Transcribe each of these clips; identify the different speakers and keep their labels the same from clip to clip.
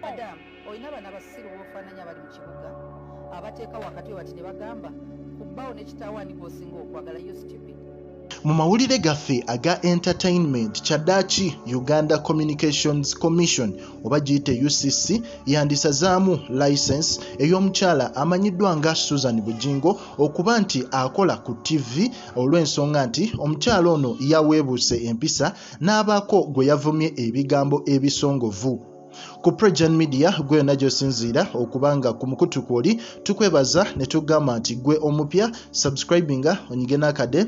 Speaker 1: Adam oyina bana basiru bofaananya bali mu kibuga abateeka wakati bati ne bagamba kubbaawo n'ekitawaani gwosinga okwagala yo stupid.
Speaker 2: Mu mawulire gaffe aga entertainment kyaddaaki Uganda Communications Commission oba giyite UCC yandisazaamu license ey'omukyala amanyiddwa nga Suzan Bugingo okuba nti akola ku TV olw'ensonga nti omukyala ono yaweebuuse empisa n'abaako gwe yavumye ebigambo ebisongovu. Ku Pregen Media gwe yonna gy'osinziira okubanga ku mukutu kwoli tukwebaza ne tugamba nti gwe omupya subscribinga onyige n'akade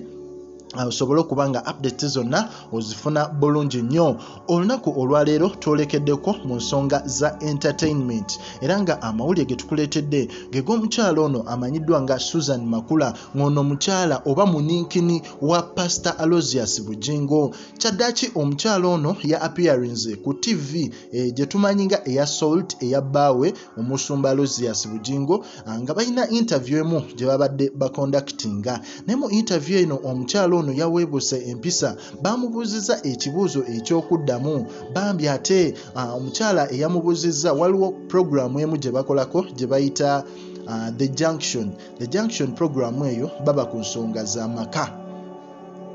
Speaker 2: osobole okubanga update zonna ozifuna bulungi nnyo. Olunaku olwaleero twolekeddeko mu nsonga za entertainment era nga amawulire ge tukuleetedde ge g'omukyala ono amanyiddwa nga Suzan makula ng'ono omukyala oba muninkini wa Pastor Bugingo. Kyaddaaki omukyala ono ya appearance ku TV gye tumanyi nga eya Salt eya bbaawe omusumba Bugingo nga balina interview emu gye babadde baconductinga. Ne mu interview eno omukyala ono yaweebuuse empisa bamubuuzizza ekibuuzo eky'okuddamu bambi ate omukyala eyamubuuzizza waliwo programu emu gye bakolako gye bayita the junction programu eyo baba ku nsonga z'amaka.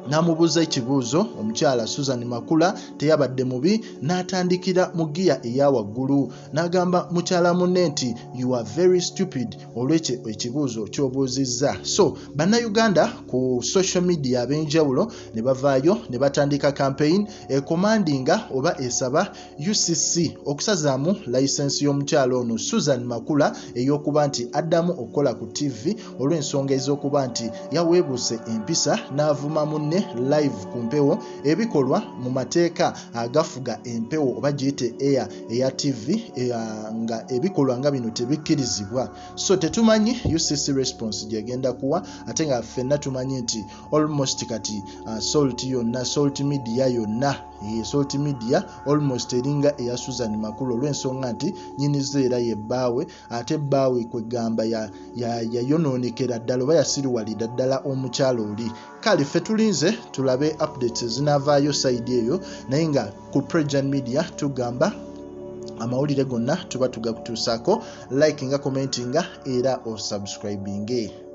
Speaker 2: Namubuuza ekibuuzo omukyala Suzan makula teyabadde mubi n'atandikira mu giya eya waggulu n'agamba mukyala munne nti you are very stupid olw'ekyo ekibuuzo ky'obuuzizza. So bannayuganda ku social media ab'enjawulo ne bavaayo ne batandika campaign ekomandinga oba esaba UCC okusazaamu license y'omukyala ono Suzan makula ey'okuba nti addamu okukola ku TV olw'ensonga ez'okuba nti yaweebuuse empisa n'avuma munne live ku mpewo ebikolwa mu mateeka agafuga empewo oba giyite air eya TV nga ebikolwa nga bino tebikkirizibwa. So tetumanyi UCC response gyegenda kuwa ate nga ffenna tumanyi nti almost kati Salt Media yonna Salt Media almost eringa eya Suzan makula olw'ensonga nti nyinizo era ye bbaawe ate bbaawe kwegamba yayonoonekera ddala oba yasiriwalira ddala omukyalo oli. Kale ffe tulinze tulabe updates zinavaayo side eyo naye nga ku Pregen Media tugamba amawulire gonna tuba tugakutuusaako like nga commentinga era o subscribinge.